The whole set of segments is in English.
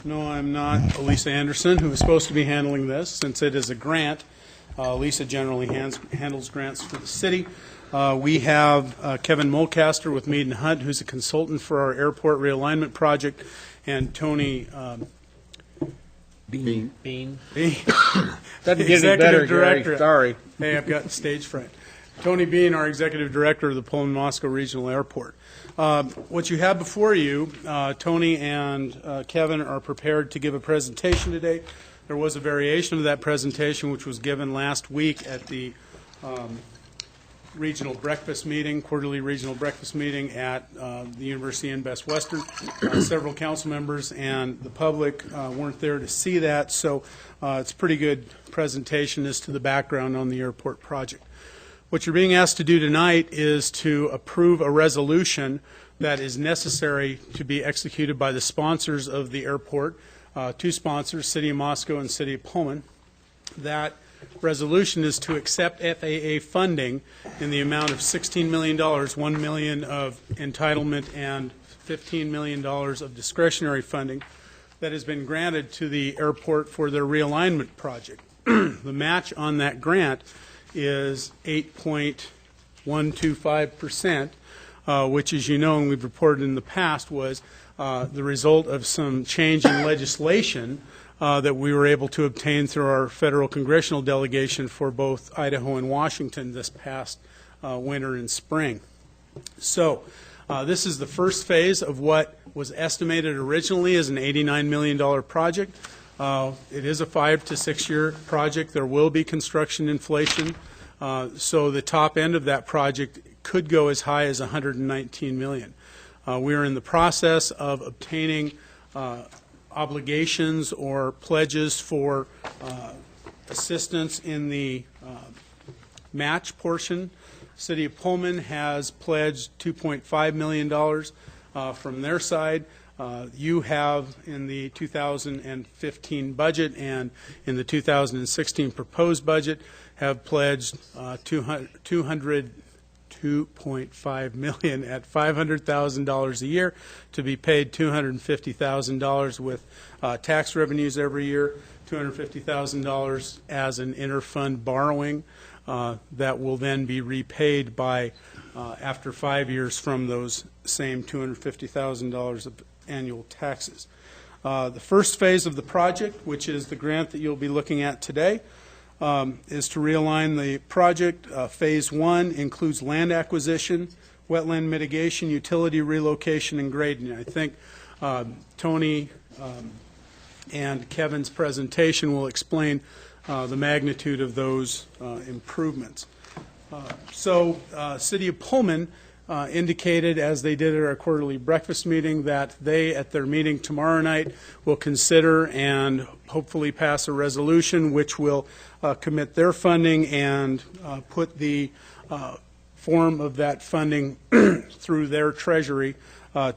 No, I'm not Lisa Anderson, who is supposed to be handling this. Since it is a grant, Lisa generally handles grants for the city. We have Kevin Mulcaster with Mead & Hunt, who's a consultant for our airport realignment project, and Tony Bean. Doesn't get any better, Gary. Sorry. Hey, I've got stage fright. Tony Bean, our executive director of the Pullman-Moscow Regional Airport. What you have before you, Tony and Kevin are prepared to give a presentation today. There was a variation of that presentation which was given last week at the regional breakfast meeting, quarterly regional breakfast meeting at the University in Best Western. Several council members and the public weren't there to see that, so it's a pretty good presentation as to the background on the airport project. What you're being asked to do tonight is to approve a resolution that is necessary to be executed by the sponsors of the airport, two sponsors, City of Moscow and City of Pullman. That resolution is to accept FAA funding in the amount of $16 million, $1 million of entitlement and $15 million of discretionary funding that has been granted to the airport for their realignment project. The match on that grant is 8.125%, which, as you know, and we've reported in the past, was the result of some change in legislation that we were able to obtain through our federal congressional delegation for both Idaho and Washington this past winter and spring. So this is the first phase of what was estimated originally as an $89 million project. It is a 5 to 6 year project. There will be construction inflation. So the top end of that project could go as high as $119 million. We are in the process of obtaining obligations or pledges for assistance in the match portion. City of Pullman has pledged $2.5 million from their side. You have in the 2015 budget and in the 2016 proposed budget have pledged $202.5 million at $500,000 a year to be paid $250,000 with tax revenues every year, $250,000 as an interfund borrowing that will then be repaid by after 5 years from those same $250,000 of annual taxes. The first phase of the project, which is the grant that you'll be looking at today, is to realign the project. Phase 1 includes land acquisition, wetland mitigation, utility relocation, and grading. I think Tony and Kevin's presentation will explain the magnitude of those improvements. City of Pullman indicated, as they did at our quarterly breakfast meeting, that they, at their meeting tomorrow night, will consider and hopefully pass a resolution which will commit their funding and put the form of that funding through their treasury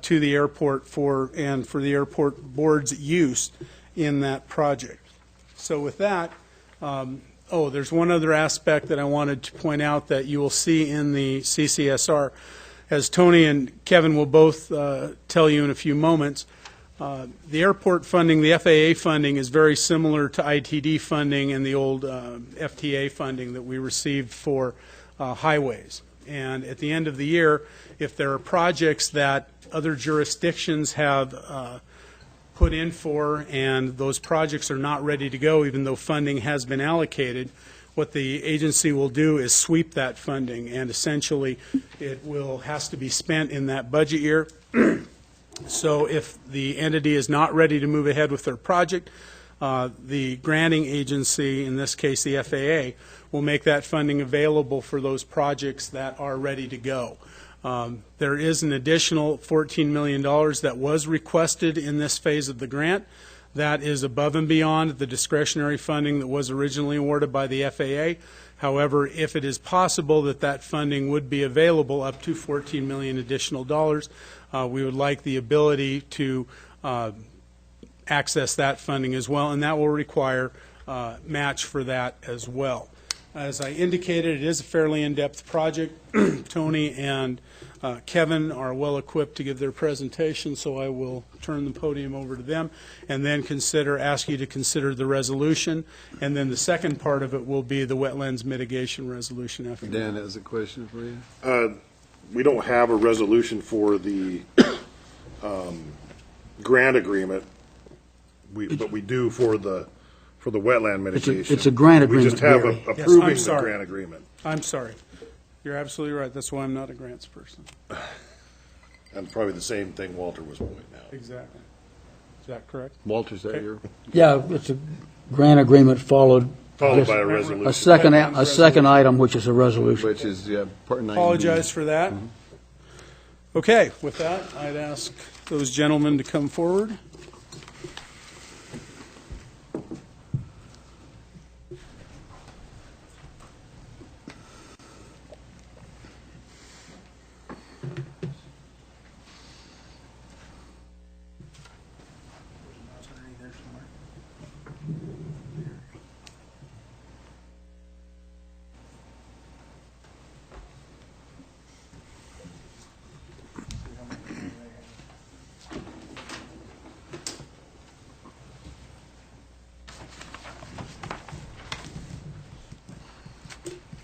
to the airport for the airport board's use in that project. So with that, there's one other aspect that I wanted to point out that you will see in the CCSR. As Tony and Kevin will both tell you in a few moments, the airport funding, the FAA funding, is very similar to ITD funding and the old FTA funding that we received for highways. And at the end of the year, if there are projects that other jurisdictions have put in for and those projects are not ready to go, even though funding has been allocated, what the agency will do is sweep that funding, and essentially it has to be spent in that budget year. So if the entity is not ready to move ahead with their project, the granting agency, in this case the FAA, will make that funding available for those projects that are ready to go. There is an additional $14 million that was requested in this phase of the grant. That is above and beyond the discretionary funding that was originally awarded by the FAA. However, if it is possible that that funding would be available, up to $14 million additional dollars, we would like the ability to access that funding as well, and that will require match for that as well. As I indicated, it is a fairly in-depth project. Tony and Kevin are well-equipped to give their presentation, so I will turn the podium over to them and then ask you to consider the resolution. And then the second part of it will be the wetlands mitigation resolution after that. Dan has a question for you. We don't have a resolution for the grant agreement, but we do for the wetland mitigation. It's a grant We agreement, just have Gary. approving the sorry. grant agreement. I'm sorry. You're absolutely right. That's why I'm not a grants person. And probably the same thing Walter was pointing out. Exactly. Is that correct? Walter, is that Okay. your? Yeah, it's a grant agreement followed Followed by a a resolution. second item, which is a resolution. Which is, yeah, part 9. Apologize for that. Okay, with that, I'd ask those gentlemen to come forward.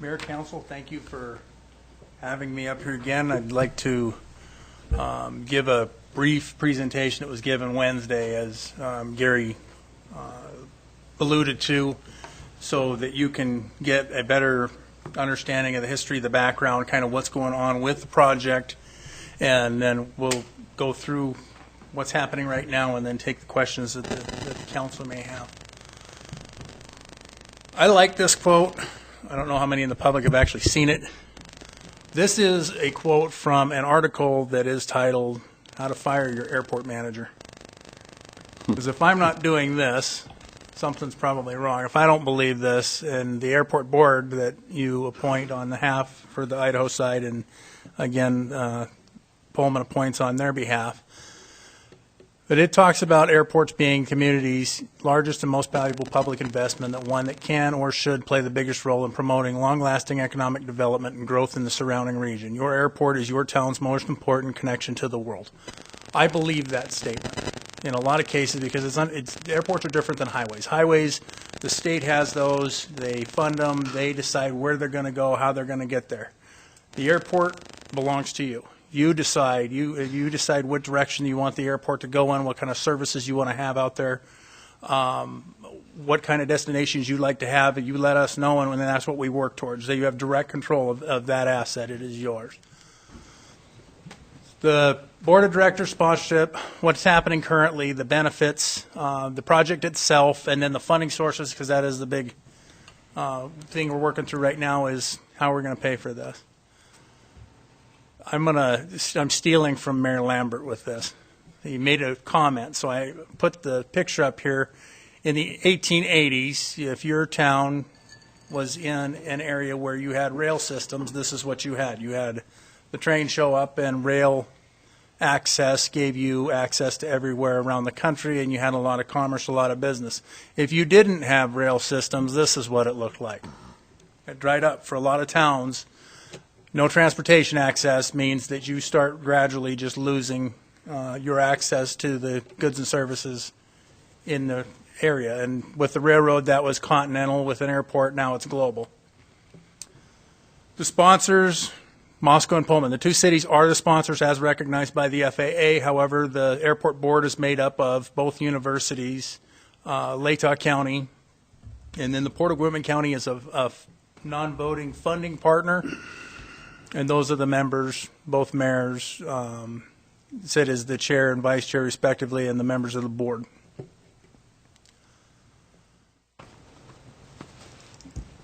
Mayor, Council, thank you for having me up here again. I'd like to give a brief presentation that was given Wednesday, as Gary alluded to, so that you can get a better understanding of the history, the background, kind of what's going on with the project, and then we'll go through what's happening right now and then take the questions that the council may have. I like this quote. I don't know how many in the public have actually seen it. This is a quote from an article that is titled, How to Fire Your Airport Manager. Because if I'm not doing this, something's probably wrong. If I don't believe this, and the airport board that you appoint on behalf for the Idaho side, and again, Pullman appoints on their behalf, but it talks about airports being communities' largest and most valuable public investment, that one that can or should play the biggest role in promoting long-lasting economic development and growth in the surrounding region. Your airport is your town's most important connection to the world. I believe that statement in a lot of cases, because airports are different than highways. Highways, the state has those, they fund them, they decide where they're going to go, how they're going to get there. The airport belongs to you. You decide. You decide what direction you want the airport to go in, what kind of services you want to have out there, what kind of destinations you'd like to have. You let us know, and that's what we work towards. So you have direct control of that asset. It is yours. The board of directors sponsorship, what's happening currently, the benefits, the project itself, and then the funding sources, because that is the big thing we're working through right now, is how we're going to pay for this. I'm stealing from Mayor Lambert with this. He made a comment, so I put the picture up here. In the 1880s, if your town was in an area where you had rail systems, this is what you had. You had the train show up, and rail access gave you access to everywhere around the country, and you had a lot of commerce, a lot of business. If you didn't have rail systems, this is what it looked like. It dried up for a lot of towns. No transportation access means that you start gradually just losing your access to the goods and services in the area. And with the railroad, that was continental. With an airport, now it's global. The sponsors, Moscow and Pullman, the two cities are the sponsors as recognized by the FAA. However, the airport board is made up of both universities, Latah County, and then the Port of Whitman County is a non-voting funding partner. And those are the members, both mayors, sit as the chair and vice chair respectively, and the members of the board.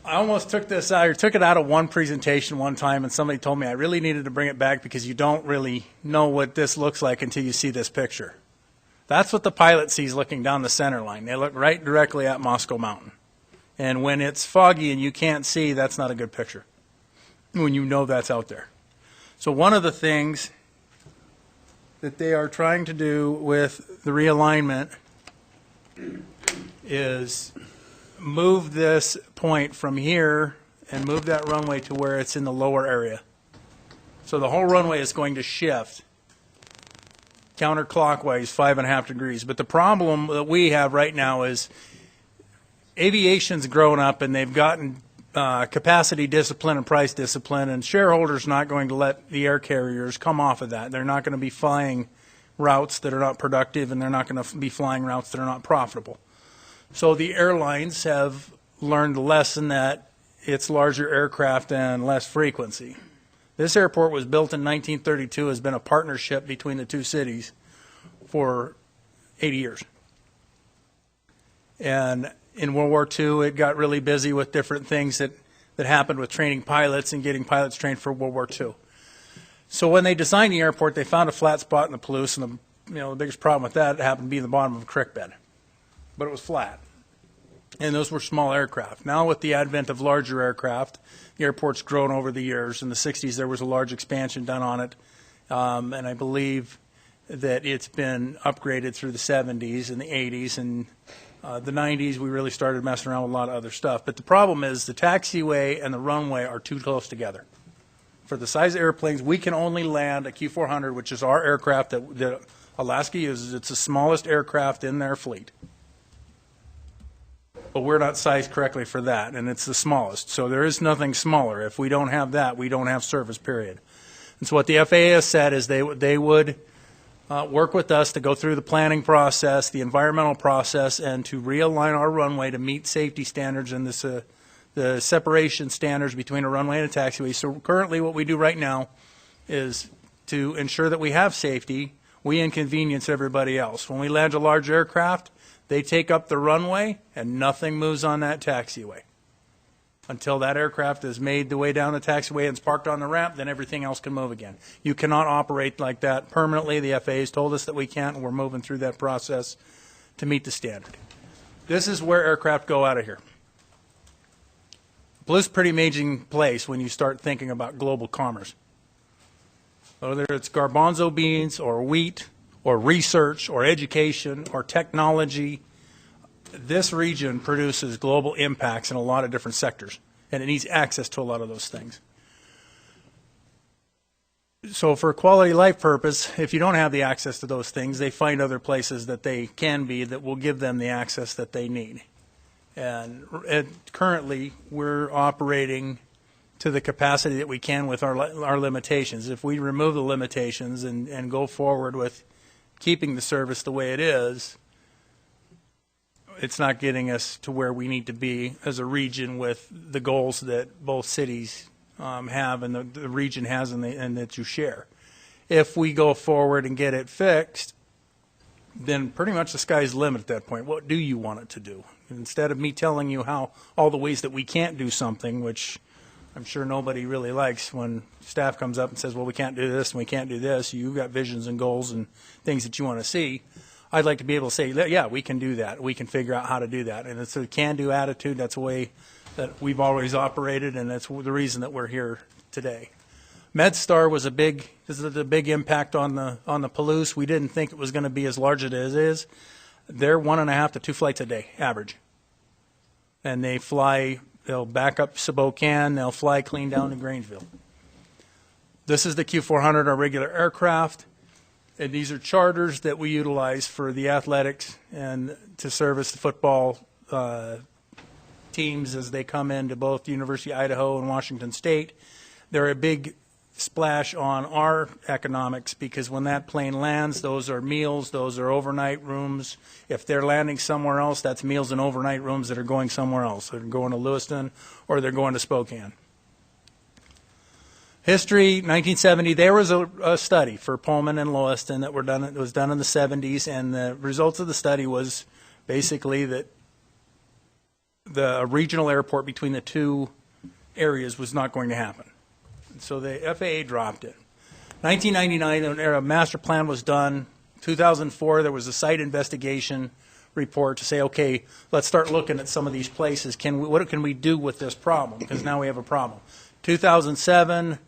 I almost took this out, or took it out of one presentation one time, and somebody told me I really needed to bring it back because you don't really know what this looks like until you see this picture. That's what the pilot sees looking down the center line. They look right directly at Moscow Mountain. And when it's foggy and you can't see, that's not a good picture, when you know that's out there. So one of the things that they are trying to do with the realignment is move this point from here and move that runway to where it's in the lower area. So the whole runway is going to shift counterclockwise 5.5 degrees. But the problem that we have right now is aviation's grown up and they've gotten capacity discipline and price discipline, and shareholders not going to let the air carriers come off of that. They're not going to be flying routes that are not productive, and they're not going to be flying routes that are not profitable. So the airlines have learned the lesson that it's larger aircraft and less frequency. This airport was built in 1932, has been a partnership between the two cities for 80 years. And in World War II, it got really busy with different things that happened with training pilots and getting pilots trained for World War II. So when they designed the airport, they found a flat spot in the Palouse, and the biggest problem with that happened to be the bottom of a creek bed. But it was flat. And those were small aircraft. Now with the advent of larger aircraft, the airport's grown over the years. In the 60s, there was a large expansion done on it, and I believe that it's been upgraded through the 70s and the 80s, and the 90s we really started messing around with a lot of other stuff. But the problem is the taxiway and the runway are too close together. For the size of airplanes, we can only land a Q400, which is our aircraft that Alaska uses. It's the smallest aircraft in their fleet. But we're not sized correctly for that, and it's the smallest. So there is nothing smaller. If we don't have that, we don't have service, period. And so what the FAA has said is they would work with us to go through the planning process, the environmental process, and to realign our runway to meet safety standards and the separation standards between a runway and a taxiway. So currently what we do right now is to ensure that we have safety, we inconvenience everybody else. When we land a large aircraft, they take up the runway and nothing moves on that taxiway. Until that aircraft is made the way down the taxiway and is parked on the ramp, then everything else can move again. You cannot operate like that permanently. The FAA has told us that we can't, and we're moving through that process to meet the standard. This is where aircraft go out of here. Blue's a pretty amazing place when you start thinking about global commerce. Whether it's garbanzo beans or wheat or research or education or technology, this region produces global impacts in a lot of different sectors, and it needs access to a lot of those things. So for quality of life purpose, if you don't have the access to those things, they find other places that they can be that will give them the access that they need. And currently, we're operating to the capacity that we can with our limitations. If we remove the limitations and go forward with keeping the service the way it is, it's not getting us to where we need to be as a region with the goals that both cities have and the region has and that you share. If we go forward and get it fixed, then pretty much the sky's the limit at that point. What do you want it to do? Instead of me telling you how all the ways that we can't do something, which I'm sure nobody really likes when staff comes up and says, well, we can't do this and we can't do this. You've got visions and goals and things that you want to see. I'd like to be able to say, yeah, we can do that. We can figure out how to do that. And it's a can-do attitude. That's a way that we've always operated, and that's the reason that we're here today. MedStar was this is a big impact on the Palouse. We didn't think it was going to be as large as it is. They're 1.5 to 2 flights a day, average. And they'll back up Spokane, they'll fly clean down to Grangeville. This is the Q400, our regular aircraft. And these are charters that we utilize for the athletics and to service the football teams as they come into both the University of Idaho and Washington State. They're a big splash on our economics because when that plane lands, those are meals, those are overnight rooms. If they're landing somewhere else, that's meals and overnight rooms that are going somewhere else. They're going to Lewiston or they're going to Spokane. History, 1970, there was a study for Pullman and Lewiston that was done in the 70s, and the results of the study was basically that the regional airport between the two areas was not going to happen. So the FAA dropped it. 1999, a master plan was done. 2004, there was a site investigation report to say, okay, let's start looking at some of these places. What can we do with this problem? Because now we have a problem. 2007,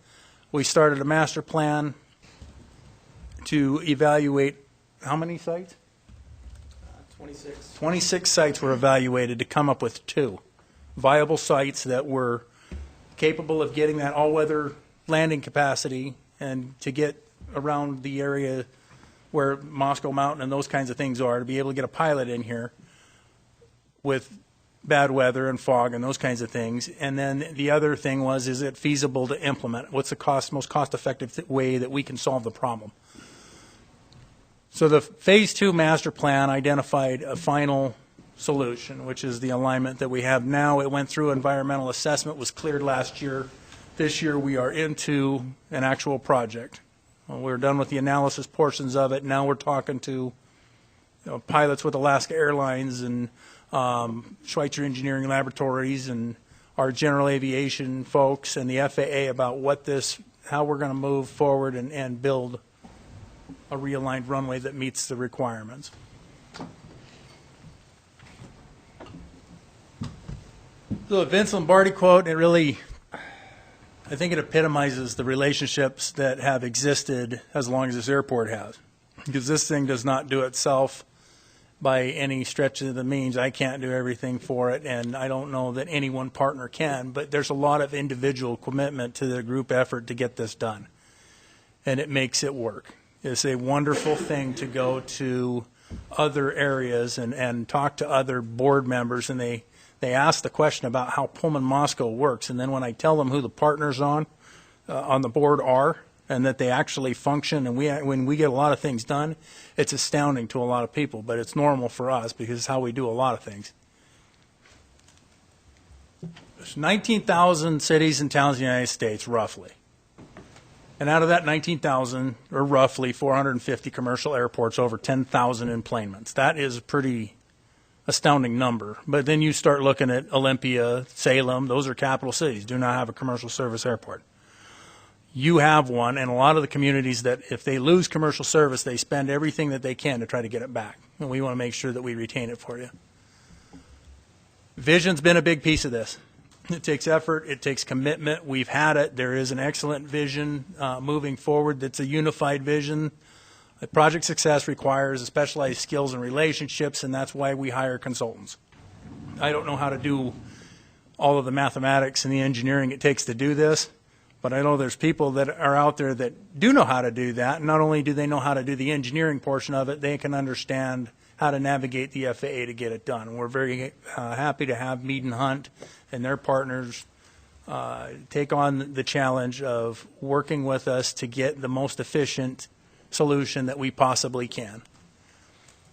we started a master plan to evaluate how many sites? 26 sites were evaluated to come up with 2 viable sites that were capable of getting that all-weather landing capacity and to get around the area where Moscow Mountain and those kinds of things are, to be able to get a pilot in here with bad weather and fog and those kinds of things. And then the other thing was, is it feasible to implement? What's the most cost-effective way that we can solve the problem? So the Phase 2 master plan identified a final solution, which is the alignment that we have now. It went through environmental assessment, was cleared last year. This year we are into an actual project. Well, we're done with the analysis portions of it. Now we're talking to pilots with Alaska Airlines and Schweitzer Engineering Laboratories and our general aviation folks and the FAA about how we're going to move forward and build a realigned runway that meets the requirements. So the Vince Lombardi quote, I think it epitomizes the relationships that have existed as long as this airport has. Because this thing does not do itself by any stretch of the means. I can't do everything for it, and I don't know that any one partner can, but there's a lot of individual commitment to the group effort to get this done. And it makes it work. It's a wonderful thing to go to other areas and talk to other board members, and they ask the question about how Pullman-Moscow works, and then when I tell them who the partners on the board are and that they actually function, and when we get a lot of things done, it's astounding to a lot of people, but it's normal for us because it's how we do a lot of things. There's 19,000 cities and towns in the United States, roughly. And out of that 19,000, or roughly 450 commercial airports, over 10,000 enplanements. That is a pretty astounding number. But then you start looking at Olympia, Salem, those are capital cities, do not have a commercial service airport. You have one, and a lot of the communities that if they lose commercial service, they spend everything that they can to try to get it back. And we want to make sure that we retain it for you. Vision's been a big piece of this. It takes effort, it takes commitment. We've had it. There is an excellent vision moving forward that's a unified vision. Project success requires specialized skills and relationships, and that's why we hire consultants. I don't know how to do all of the mathematics and the engineering it takes to do this, but I know there's people that are out there that do know how to do that. Not only do they know how to do the engineering portion of it, they can understand how to navigate the FAA to get it done. And we're very happy to have Mead and Hunt and their partners take on the challenge of working with us to get the most efficient solution that we possibly can.